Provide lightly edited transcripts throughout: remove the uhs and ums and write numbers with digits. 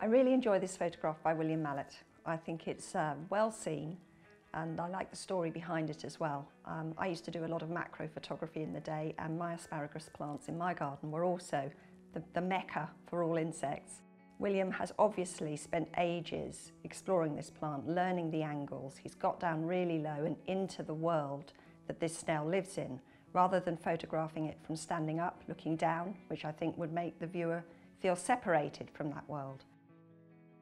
I really enjoy this photograph by William Mallett. I think it's well seen, and I like the story behind it as well. I used to do a lot of macro photography in the day, and my asparagus plants in my garden were also the mecca for all insects. William has obviously spent ages exploring this plant, learning the angles. He's got down really low and into the world that this snail lives in, rather than photographing it from standing up, looking down, which I think would make the viewer feel separated from that world.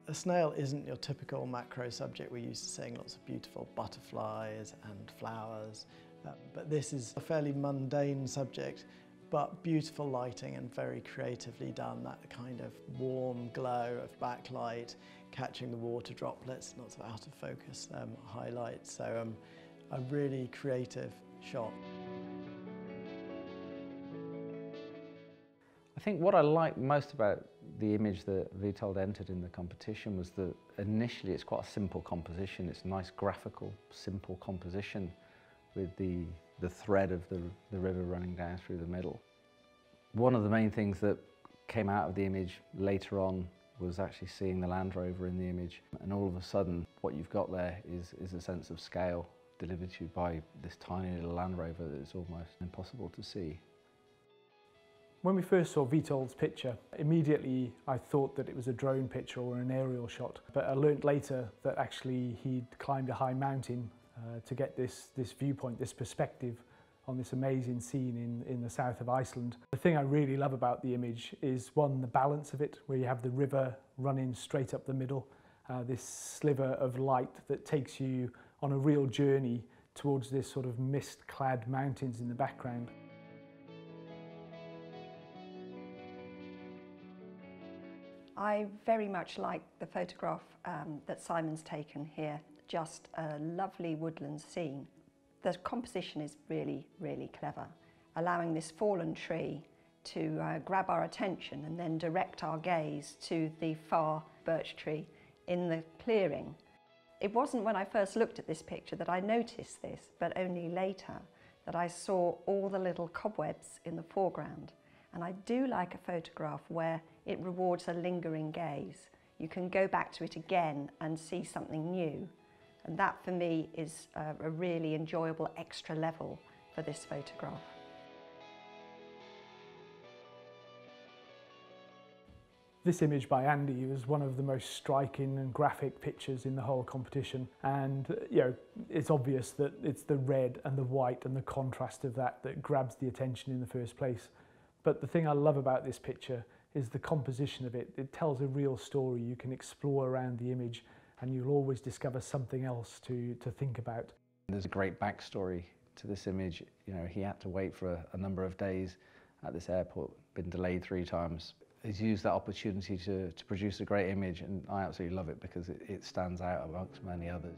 A snail isn't your typical macro subject. We're used to seeing lots of beautiful butterflies and flowers, but this is a fairly mundane subject, but beautiful lighting and very creatively done. That kind of warm glow of backlight, catching the water droplets, lots of out of focus highlights. So a really creative shot. I think what I like most about the image that Witold entered in the competition was that initially it's quite a simple composition. It's a nice graphical, simple composition with the thread of the river running down through the middle. One of the main things that came out of the image later on was actually seeing the Land Rover in the image, and all of a sudden what you've got there is a sense of scale delivered to you by this tiny little Land Rover that is almost impossible to see. When we first saw Witold's picture, immediately I thought that it was a drone picture or an aerial shot, but I learnt later that actually he'd climbed a high mountain to get this viewpoint, this perspective on this amazing scene in the south of Iceland. The thing I really love about the image is, one, the balance of it, where you have the river running straight up the middle, this sliver of light that takes you on a real journey towards this sort of mist-clad mountains in the background. I very much like the photograph that Simon's taken here, just a lovely woodland scene. The composition is really, really clever, allowing this fallen tree to grab our attention and then direct our gaze to the far birch tree in the clearing. It wasn't when I first looked at this picture that I noticed this, but only later that I saw all the little cobwebs in the foreground. And I do like a photograph where it rewards a lingering gaze. You can go back to it again and see something new. And that for me is a really enjoyable extra level for this photograph. This image by Andy was one of the most striking and graphic pictures in the whole competition. And it's obvious that it's the red and the white and the contrast of that grabs the attention in the first place. But the thing I love about this picture is the composition of it. It tells a real story. You can explore around the image and you'll always discover something else to think about. There's a great backstory to this image. You know, he had to wait for a number of days at this airport, been delayed 3 times. He's used that opportunity to produce a great image, and I absolutely love it because it stands out amongst many others.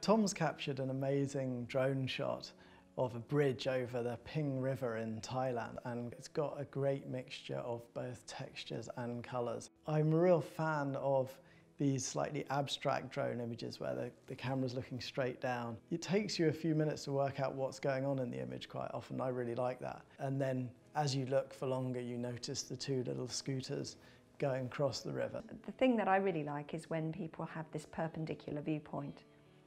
Tom's captured an amazing drone shot of a bridge over the Ping River in Thailand, and it's got a great mixture of both textures and colours. I'm a real fan of these slightly abstract drone images where the camera's looking straight down. It takes you a few minutes to work out what's going on in the image quite often. I really like that. And then as you look for longer, you notice the 2 little scooters going across the river. The thing that I really like is when people have this perpendicular viewpoint.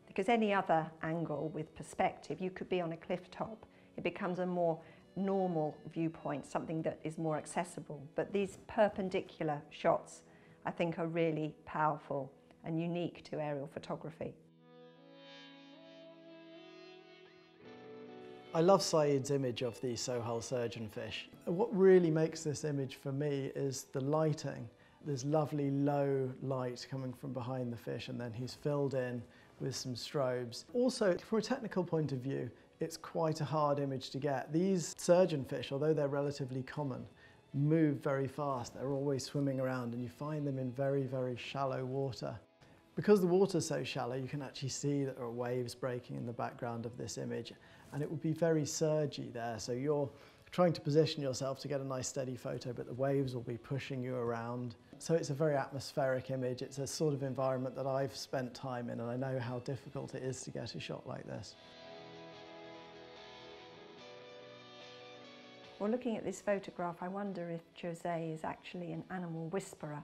Because any other angle with perspective, you could be on a cliff top. It becomes a more normal viewpoint, something that is more accessible. But these perpendicular shots, I think, are really powerful and unique to aerial photography. I love Saeed's image of the Sohal surgeonfish. What really makes this image for me is the lighting. There's lovely low light coming from behind the fish, and then he's filled in with some strobes. Also, from a technical point of view, it's quite a hard image to get. These surgeonfish, although they're relatively common, move very fast. They're always swimming around, and you find them in very, very shallow water. Because the water's so shallow, you can actually see that there are waves breaking in the background of this image, and it would be very surgy there. So you're trying to position yourself to get a nice steady photo, but the waves will be pushing you around. So it's a very atmospheric image. It's a sort of environment that I've spent time in, and I know how difficult it is to get a shot like this. Well, looking at this photograph, I wonder if Jose is actually an animal whisperer,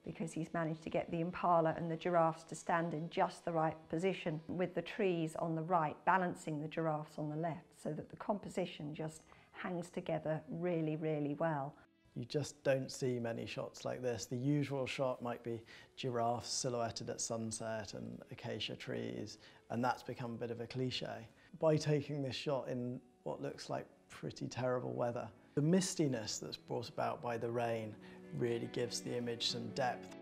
because he's managed to get the impala and the giraffes to stand in just the right position, with the trees on the right balancing the giraffes on the left, so that the composition just hangs together really, really well. You just don't see many shots like this. The usual shot might be giraffes silhouetted at sunset and acacia trees, and that's become a bit of a cliche. By taking this shot in what looks like pretty terrible weather, the mistiness that's brought about by the rain really gives the image some depth.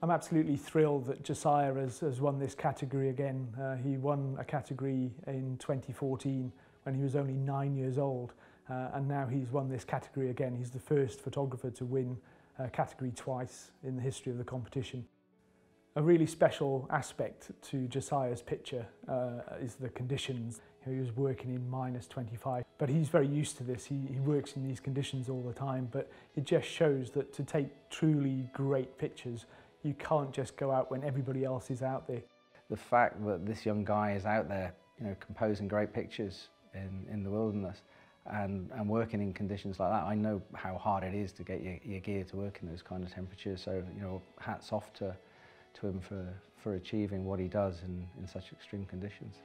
I'm absolutely thrilled that Josiah has won this category again. He won a category in 2014 when he was only 9 years old, and now he's won this category again. He's the first photographer to win a category twice in the history of the competition. A really special aspect to Josiah's picture is the conditions. He was working in -25, but he's very used to this. He works in these conditions all the time, but it just shows that to take truly great pictures, you can't just go out when everybody else is out there. The fact that this young guy is out there, composing great pictures in the wilderness and working in conditions like that, I know how hard it is to get your gear to work in those kind of temperatures. So, hats off to him for achieving what he does in such extreme conditions.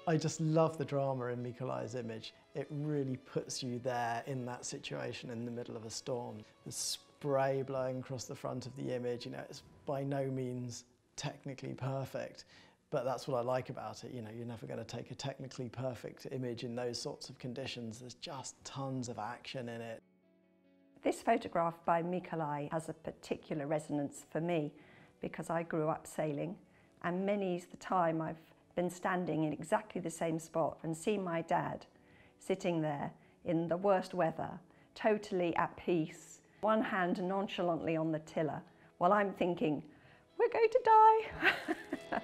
I just love the drama in Mikolai's image. It really puts you there in that situation in the middle of a storm. The spray blowing across the front of the image, it's by no means technically perfect, but that's what I like about it. You're never going to take a technically perfect image in those sorts of conditions. There's just tons of action in it. This photograph by Mikolai has a particular resonance for me because I grew up sailing, and many's the time I've been standing in exactly the same spot and seen my dad sitting there in the worst weather, totally at peace, one hand nonchalantly on the tiller, while I'm thinking, we're going to die.